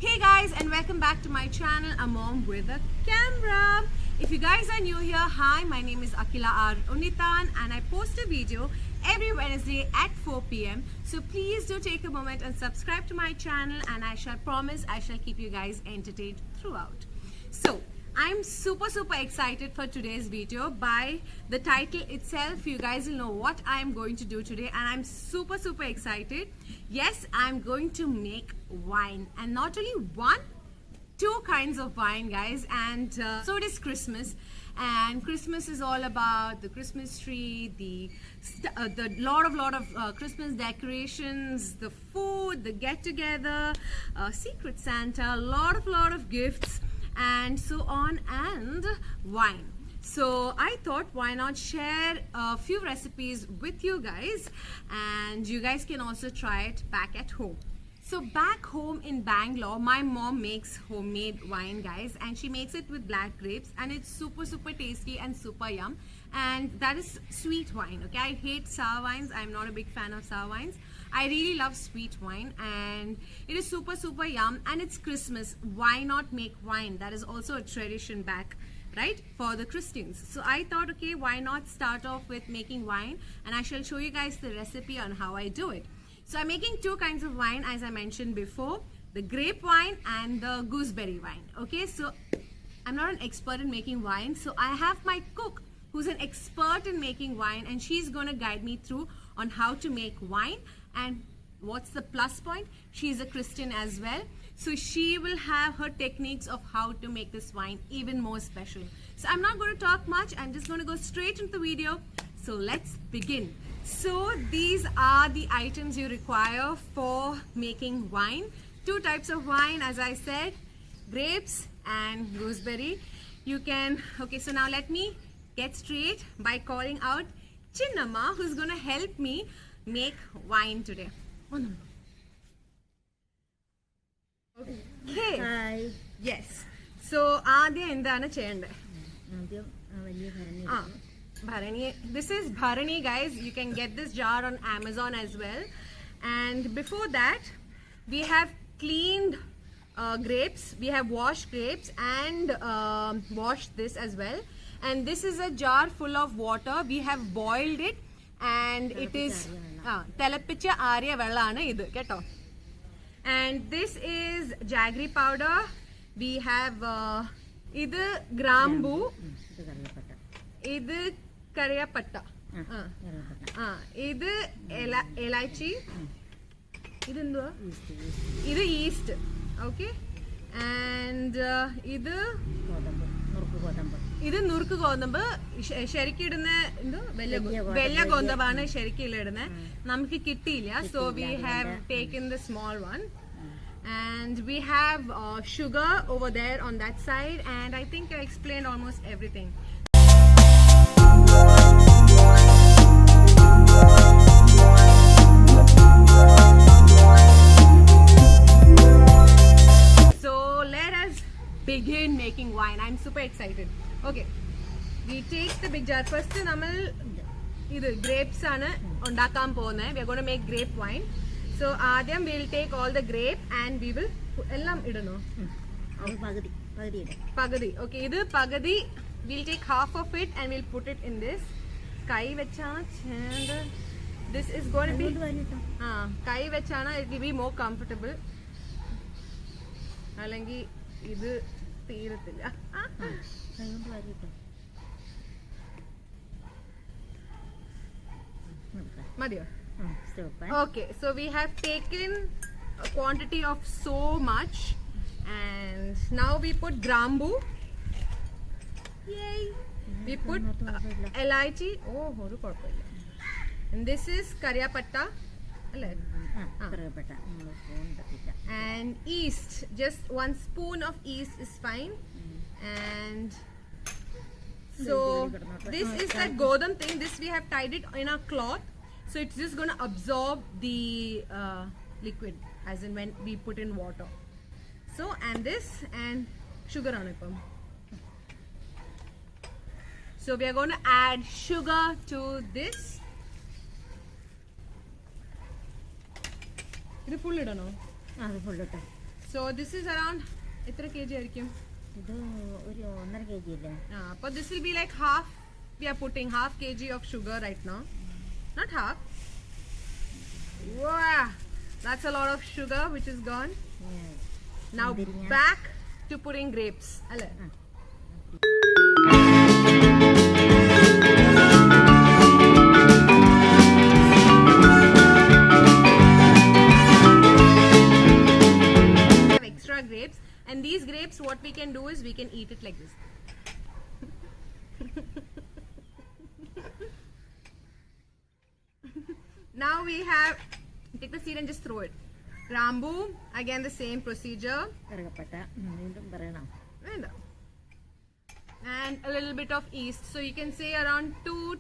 Hey guys, and welcome back to my channel, A Mom with a Camera. If you guys are new here, hi, my name is Akila R. Unitan and I post a video every Wednesday at 4 p.m. So please do take a moment and subscribe to my channel, and I shall promise I shall keep you guys entertained throughout. So I'm super excited for today's video. By the title itself, you guys will know what I'm going to do today, and I'm super excited. Yes, I'm going to make wine, and not only one, two kinds of wine, guys. And so it is Christmas, and Christmas is all about the Christmas tree, the lot of Christmas decorations, the food, the get-together, Secret Santa, lot of gifts, and so on, and wine. So I thought, why not share a few recipes with you guys, and you guys can also try it back at home. So back home in Bangalore, my mom makes homemade wine, guys, and she makes it with black grapes, and it's super tasty and super yum. And that is sweet wine. Okay, I hate sour wines. I'm not a big fan of sour wines. I really love sweet wine, and it is super yum, and it's Christmas. Why not make wine? That is also a tradition back, right, for the Christians. So I thought, okay, why not start off with making wine, and I shall show you guys the recipe on how I do it. So I'm making two kinds of wine, as I mentioned before, the grape wine and the gooseberry wine. Okay, so I'm not an expert in making wine, so I have my cook who's an expert in making wine, and she's going to guide me through on how to make wine. And what's the plus point? She's a Christian as well, so she will have her techniques of how to make this wine even more special. So I'm not going to talk much, I'm just going to go straight into the video. So let's begin. So these are the items you require for making wine. Two types of wine, as I said, grapes and gooseberry. You can, okay, so now let me get straight by calling out Chinnamma, who's going to help me make wine today. Okay. Hi. Yes. So ആദ്യം എന്താണ് ചെയ്യേണ്ടത്? Bharani. This is Bharani, guys. You can get this jar on Amazon as well. And before that, we have cleaned grapes. We have washed grapes and washed this as well. And this is a jar full of water. We have boiled it, and it is telappicha aariya vellana idu ketto. And this is jaggery powder. We have idu grambu, idu kariyapatta, idu elaichi, idu enduva, idu yeast, okay, and idu nurku godambu. ശരിക്കും ഇടുന്ന എന്തോ വലിയ ഗോതമ്പാണ് ശരിക്കും ഇടുന്നത്. നമുക്ക് കിട്ടിയില്ല, so we have taken the small one, and we have sugar over there on that side, and I think I explained almost everything. So let us begin making wine. I'm super excited. Okay, we take the big jar. First നമ്മൾ ഇത് grapes ആണ് ഉണ്ടാക്കാൻ പോകുന്നത്. We are going to make grape wine. So ആദ്യം we will take all the grape and we will എല്ലാം ഇടണോ? പകുതി. Okay, ഇത് പകുതി. We'll take half of it and we'll put it in this. കൈ വെച്ചാണ് ചെയ്യേണ്ടത്. This is going to be കൈ വെച്ചാണ് it will be more comfortable. അല്ലെങ്കിൽ ഇത് തീരത്തില്ല. Okay, so we have taken a quantity of so much, and now we put grambu. Yay! We put elaichi. Oh, horu kodapilla. And this is kariyapatta. And yeast. Just 1 spoon of yeast is fine. And so this is that godam thing. This we have tied it in a cloth, so it's just going to absorb the liquid as in when we put in water. So, and this and sugar anupam. So we are going to add sugar to this. ഇത് full ഇടണോ? അത് full ഇട്ടോ. So this is around എത്ര kg ആയിരിക്കും? ഇത് ഒരു 1.5 kg ഇല്ലേ? But this will be like half. We are putting half kg of sugar right now. Not half. Wow, that's a lot of sugar which is gone. Now back to putting grapes. Alle. Have extra grapes, and these grapes, what we can do is we can eat it like this. Now we have, take the seed and just throw it. Rambu, again the same procedure. കറുകപ്പട്ട വീണ്ടും പറയണം. And a little bit of yeast. So you can say around 2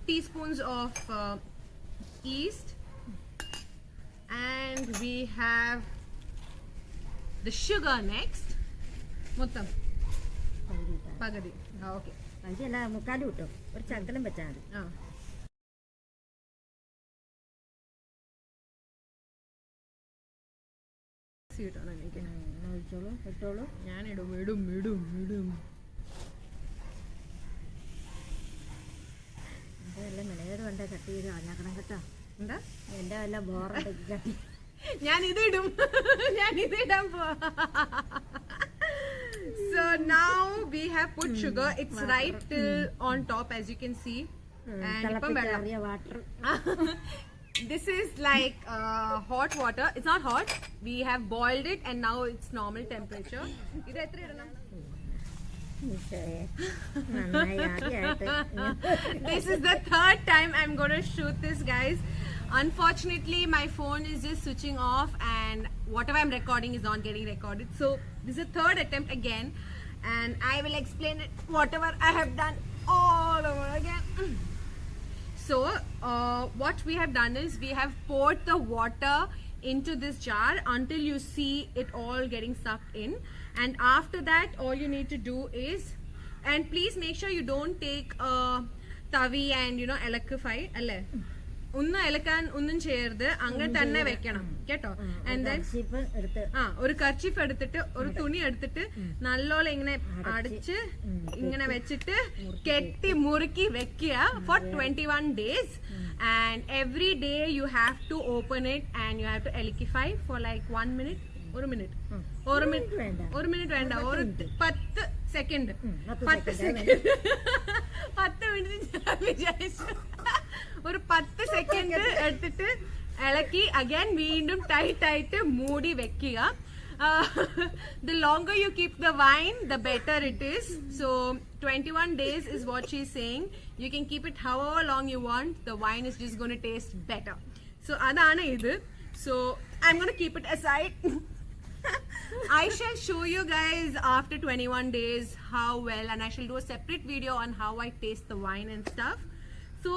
teaspoons of yeast. And we have the sugar next. Muttam. Pagadi. Okay. പകുതിയല്ല മുക്കാലും കിട്ടും. ഒരു ചക്കലും വെച്ചാൽ മതി. ഇട്ടോളൂ. ഞാനിടും. എന്റെ മെനകേട് വേണ്ട കട്ട് ചെയ്ത് അഞ്ഞാക്കണം കേട്ടോ. എന്താ എന്റെ വല്ല ബോറുണ്ടെങ്കിൽ കട്ടി. ഞാനിതിടാൻ പോവാ. So now we have put sugar. It's right till on top, as you can see. And water. This is like hot water. It's not hot. We have boiled it and now it's normal temperature. This is the third time I'm going to shoot this, guys. Unfortunately, my phone is just switching off and whatever I'm recording is not getting recorded. So this is the third attempt again, and I will explain it whatever I have done all over again. So what we have done is we have poured the water into this jar until you see it all getting sucked in, and after that all you need to do is, and please make sure you don't take a tavi and electrify alle ഒന്നും ഇളക്കാൻ ഒന്നും ചെയ്യരുത്, അങ്ങനെ തന്നെ വെക്കണം കേട്ടോ. ഒരു kerchief എടുത്തിട്ട് ഒരു തുണി എടുത്തിട്ട് നല്ലോണം ഇങ്ങനെ അടിച്ച് ഇങ്ങനെ വെച്ചിട്ട് കെട്ടി മുറുക്കി വെക്കുക for 21 days, and every day you have to open it and you have to liquefy for like 1 minute. ഒരു മിനിറ്റ് വേണ്ട, ഒരു 10 സെക്കൻഡ് 10 മിനിറ്റ് ഞാൻ വിചാരിച്ചു. ഒരു 10 സെക്കൻഡ് എടുത്തിട്ട് ഇളക്കി അഗൈൻ വീണ്ടും ടൈറ്റ് ആയിട്ട് മൂടി വെക്കുക. The longer you keep the wine, the better it is. So 21 days is what she's saying. You can keep it however long you want. The wine is just going to taste better. So adana idu. So I'm going to keep it aside. I shall show you guys after 21 days how well, and I shall do a separate video on how I taste the wine and stuff. So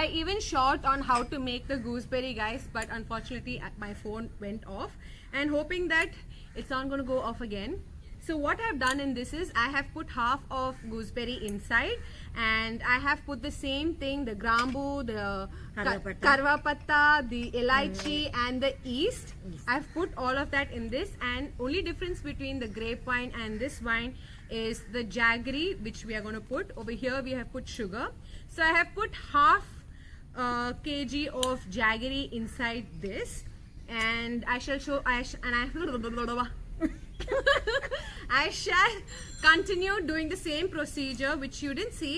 I even shot on how to make the gooseberry, guys, but unfortunately my phone went off, and hoping that it's not going to go off again. So what I've done in this is I have put half of gooseberry inside, and I have put the same thing, the grambu, the karva patta, the elaichi and the yeast. I've put all of that in this, and only difference between the grape wine and this wine is the jaggery, which we are going to put. Over here we have put sugar. So I have put half kg of jaggery inside this, and I shall show I shall continue doing the same procedure which you didn't see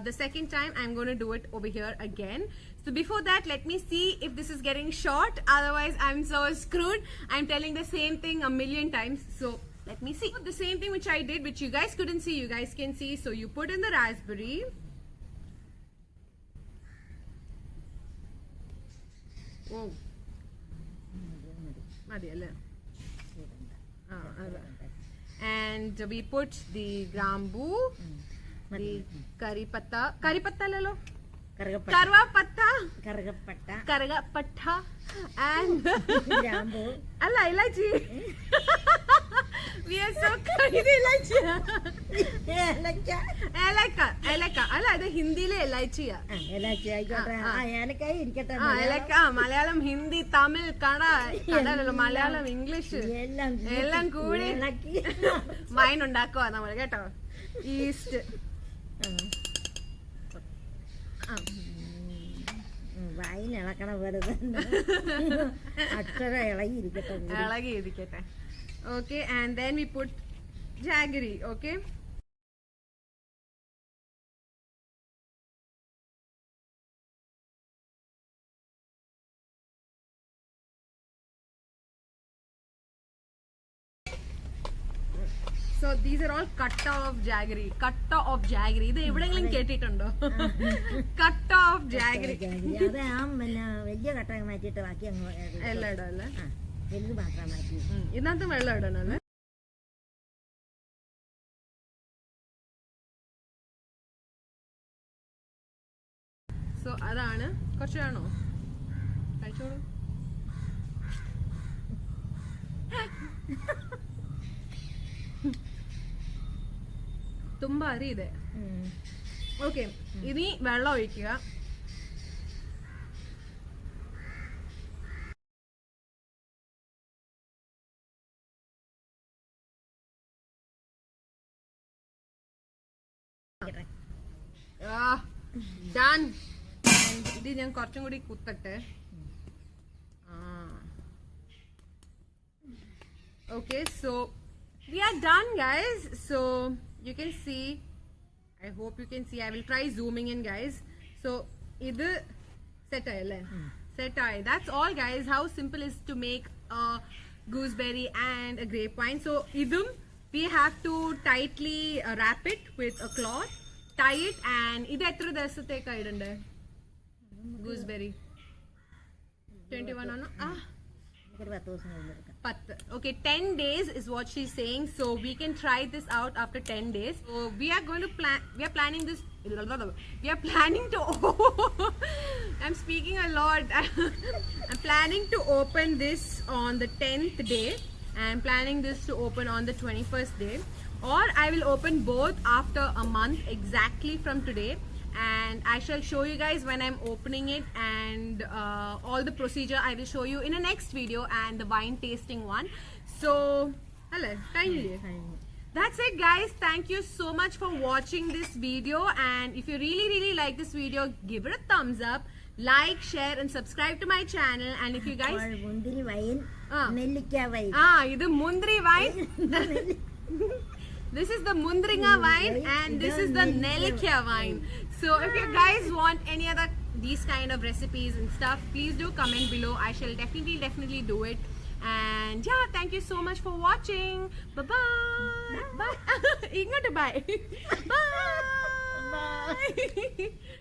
the second time. I'm going to do it over here again. So before that, let me see if this is getting short, otherwise I'm so screwed. I'm telling the same thing a million times. So let me see. The same thing which I did, which you guys couldn't see, you guys can see. So you put in the raspberry. Oh. And we put the grambu, the curry patta lalo, karva patta, and grambu. Allah, ilachi. We are so curry ilachi. ഏലക്ക ഏലക്ക ഏലക്ക അല്ല ഇത് ഹിന്ദിയിലെ എലൈച്ചിയാ. ഏലക്ക ആയിക്കോട്ടെ. ഏലക്കായി ഇരിക്കട്ടെ. ഏലക്ക മലയാളം ഹിന്ദി തമിഴ് കന്നഡ മലയാളം ഇംഗ്ലീഷ് എല്ലാം കൂടി വൈൻ ഉണ്ടാക്കുക നമ്മൾ കേട്ടോ. ഈസ്റ്റ് വൈൻ ഇളക്കണ വെറുതെ അക്ഷരം ഇളകിയിരിക്കട്ടെ. ഇളകിയിരിക്കട്ടെ. Okay and then we put jaggery. Okay So these are all kutta of jaggery. Kutta of jaggery. ഇത് എവിടെയെങ്കിലും കേട്ടിട്ടുണ്ടോ? Kutta of jaggery. അത് പിന്നെ വലിയ കട്ട മാറ്റിയിട്ട് ബാക്കി അങ്ങ് എല്ലാം ഇടും അല്ലേ? വലുത് മാത്രം മാറ്റി. ഇതിനകത്ത് വെള്ളം ഇടണം അല്ലേ? സോ അതാണ്. കുറച്ച് വേണോ? കഴിച്ചോളൂ. ತುಂಬಾ ಅರಿ ಇದೆ. ಓಕೆ ഇനി വെള്ളം ഒഴിക്കുക. ഡൺ. ഇത് ഞാൻ കുറച്ചും കൂടി കുത്തട്ടെ. Okay, so we are done guys. So you can see, I hope you can see, I will try zooming in guys. So idu set ayale set ay. That's all guys. How simple is to make a gooseberry and a grape wine. So idum we have to tightly wrap it with a cloth, tie it, and idu etra divasateka idande gooseberry 21 ano Okay, 10 days is what she's saying. So we can try this out after 10 days. So we are going to we are planning this. We are planning to. I'm speaking a lot. I'm planning to open this on the 10th day. I'm planning this to open on the 21st day. Or I will open both after a month exactly from today. And I shall show you guys when I'm opening it, and all the procedure I will show you in the next video, and the wine tasting one. So hello, that's it guys. Thank you so much for watching this video, and if you really like this video, give it a thumbs up, like, share and subscribe to my channel. And if you guys മുന്തിരി wine നെല്ലിക്ക wine ഇത് മുന്തിരി wine This is the Mundringa wine and this is the Nelikya wine. So if you guys want any other these kind of recipes and stuff, please do comment below. I shall definitely do it. And yeah, thank you so much for watching. Bye bye. Bye. Bye. Bye.